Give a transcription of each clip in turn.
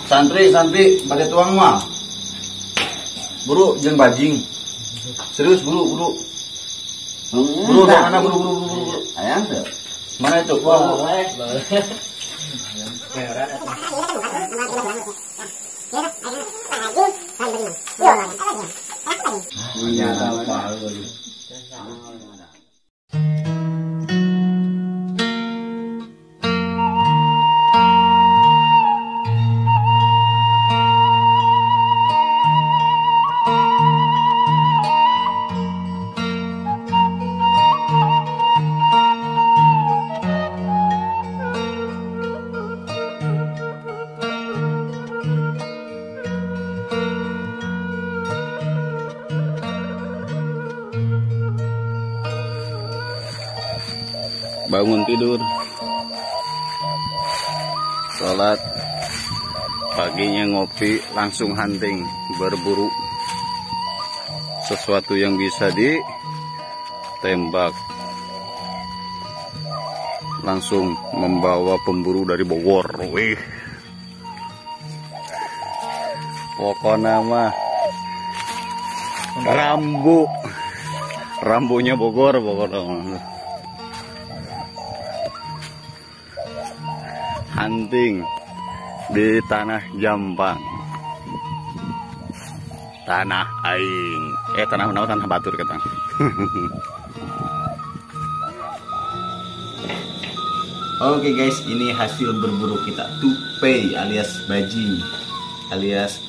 Santri pakai tuang mah. Buru jeung bajing. Serius buru. Buru mana buru. Ayang tuh. Mana itu? Wah. Bangun tidur, sholat, paginya ngopi, langsung hunting, berburu sesuatu yang bisa ditembak, langsung membawa pemburu dari Bogor. Wih, pokoknya mah rambunya Bogor pokoknya. Hunting di tanah Jampang, tanah aing, tanah mana? Tanah batur ketang. Oke guys, ini hasil berburu kita, tupai alias bajing, alias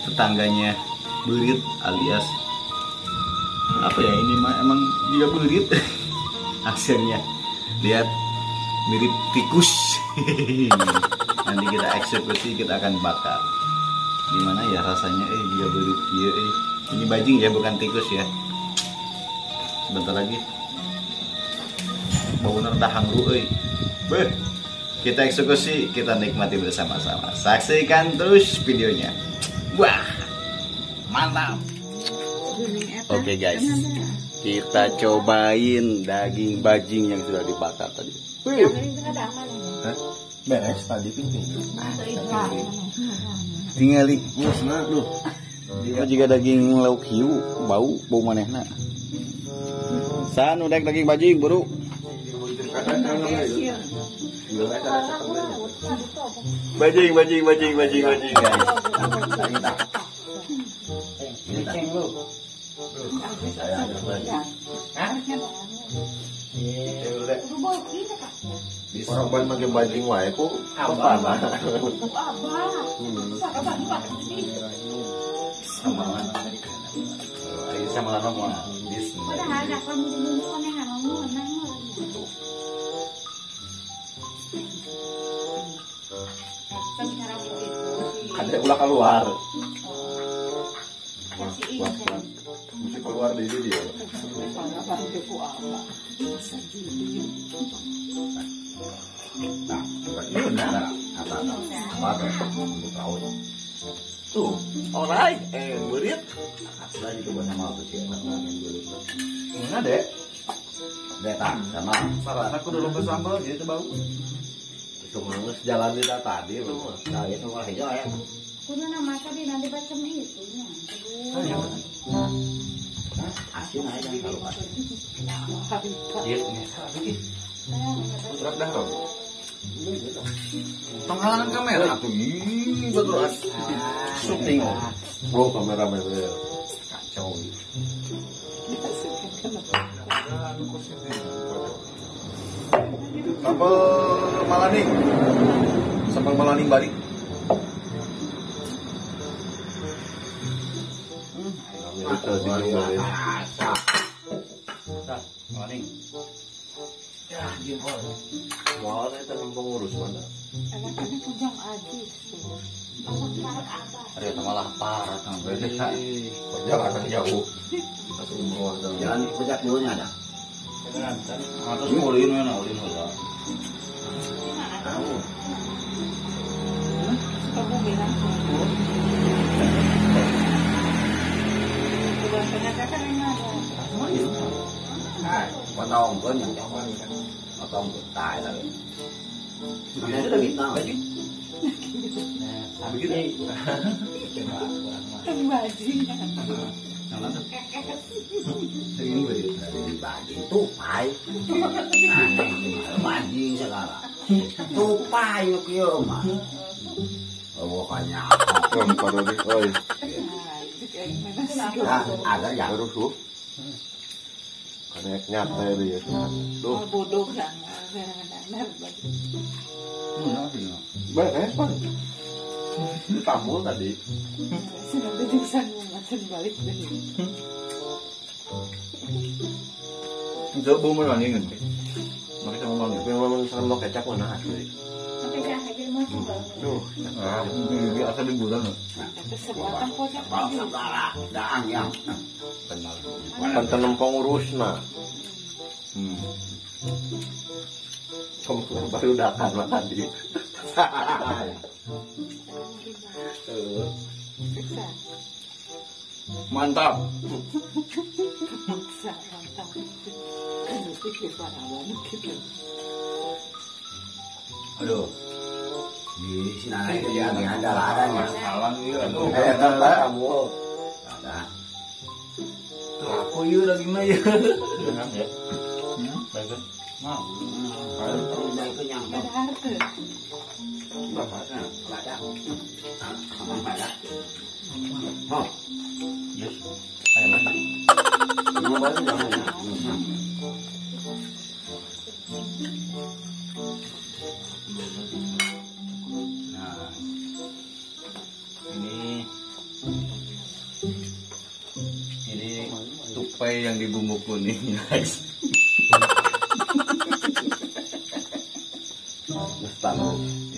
tetangganya belit, alias apa ya, ini mah emang juga belit. Hasilnya lihat mirip tikus. Nanti kita eksekusi, kita akan bakar. Gimana ya rasanya? Juga belit kia. Ini bajing ya, bukan tikus ya. Sebentar lagi bau nerdahang lu. Kita eksekusi, kita nikmati bersama-sama. Saksikan terus videonya. Wah, mantap. Oke guys, kita cobain daging bajing yang sudah dibakar tadi. Beres tadi pimpin. Tinggal musnah lu. Dia juga daging lauk hiu, bau manehna. San udek daging bajing, buru. Bajing guys. Orang banyak pakai bajing wae ku apa lah. Sama lama ada ulah keluar. Mesti keluar di video. Nah, tuh, alright, berit. Lagi coba sama apa sih? Mana dek? Dek sama. Sarana aku dulu bersambal gitu bau. Cuma jalan di tadi itu. Nah, itu malah hijau ya. Kudu nama tadi nanti baca itu nya. Asin aja kalau asin. Iya, Putra dah kau. Penghalangan kamera tuh, betul syuting. Oh, kamera kacau. Sambal malaning balik. Malaning. Ya, gimana? Wah, itu pengurus mana? Anaknya kujang adis tuh. Aku parah apa? Ada malah parah sampai perjalanan jauh. Jangan pejak dulunya ada. Atas ulin mana ulin lah. Tahu. Kamu bilang ternyata kan ini ada. Potong pun yang jangan potong tài là nó rất là biết tao Begitu. Bajing. Yang mana? Segini begitu. Bajing tupai. Bajing segala. Tupai yuk yo mah. Pokoknya. Pada di, oi. Ada yang Rusuh. Kayak nyata dia. Tuh. Bodoh kan. Apa? Tamu tadi. Sudah bisa ngomongin balik dari. Jauh bau mana nih kan? Makanya sama mana? Memang sama kecap mana asli. Tuh, biasa di bulan. Kesempatan pojok. saudara daang yang Kenal. Kan tanam pengurusna. Kamu baru datang lah tadi. Mantap. Mantap. Kan pikir para banget gitu. Aduh. di sini ada ladanya. Salang ieu aduh. Kamu ada. Aku ieu lagi mah ieu. Jangan ya. Bagus. Mau. Kalau dari kenyang Ada harta. ada. Sama ada. Oh, Yes. Ayo mana? mau baru jangan. Nah. Ini tupai yang dibumbu kuning, guys.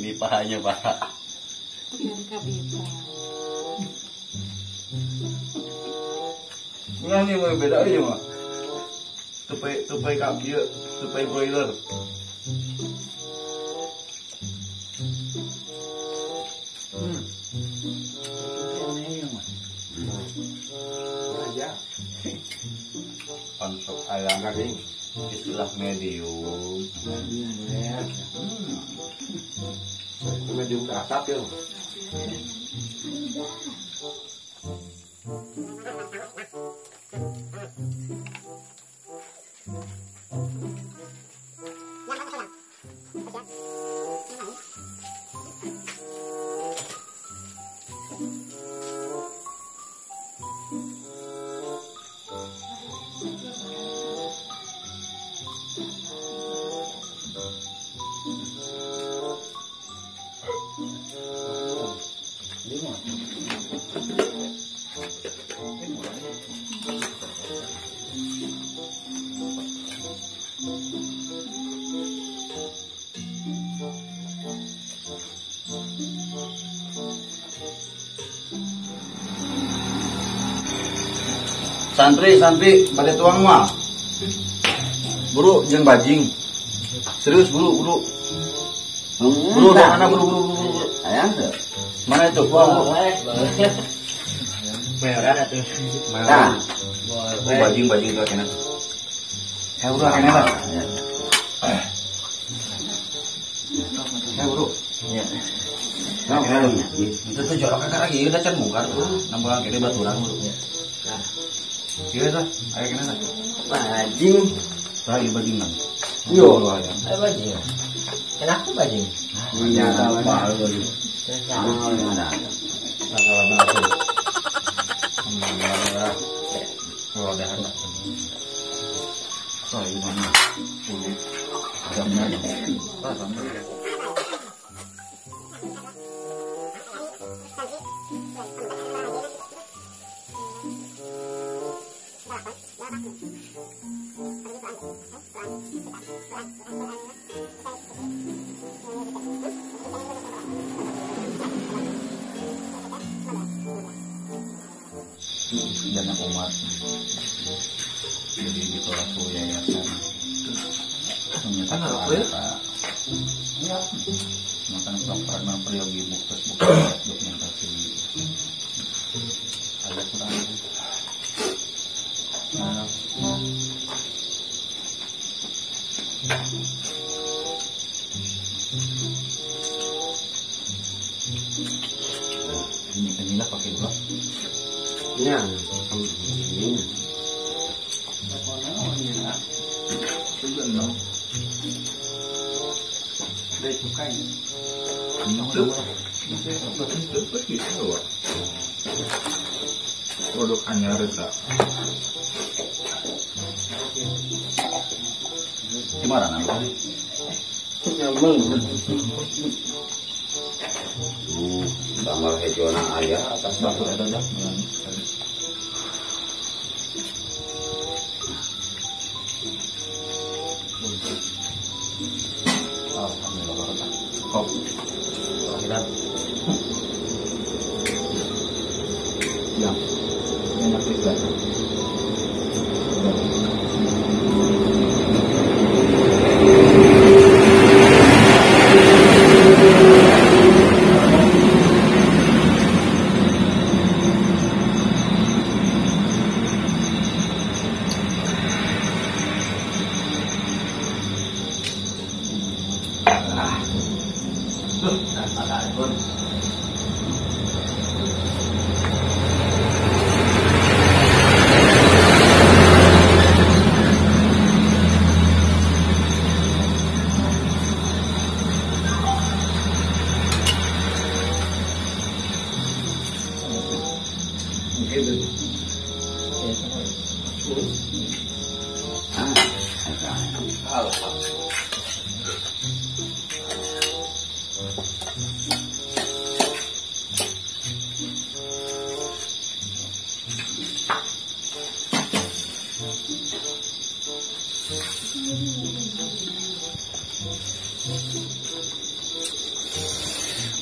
Ini pahanya, Pak. Yang kabita. Nggak nih mau beda aja mah. Tupai kaki, tupai broiler. Konsop ayam garing, istilah medium. Medium ke atap ya. Santri pada tuang mah. Buru jeung bajing. Serius buru. Buru mana buru. Ayang tuh. Mana itu? Buru. Merah tuh. Mana? Bajing itu kena. Buru kena lah. Buru. Iya. Nah, itu tuh jorok kakak lagi udah can muka tuh. Nambah kene baturan buru. Iya dah, ayo kena dah. Bajing. Lagi bajing nang. Yo. Ayo bajing. Kenapa bajing? Iya, apa lu? Ada. Masalah banget. Oh, ada anak. Oh, ini mana? Jamnya. Dana umat. Jadi di pelaku yayasan. Ternyata apa? Ya. Makan karena periogi buka dokumentasi. Ada kurang. Ini lah pakai dua. Ya. Ini. Produk anyar itu. Gimana namanya? Tambah hijauan ayah atas Batu ada dah. Alhamdulillah. Kok Kita ya enak juga.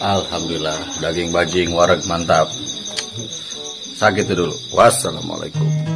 Alhamdulillah, daging bajing wareg mantap. Sakit dulu. Wassalamualaikum.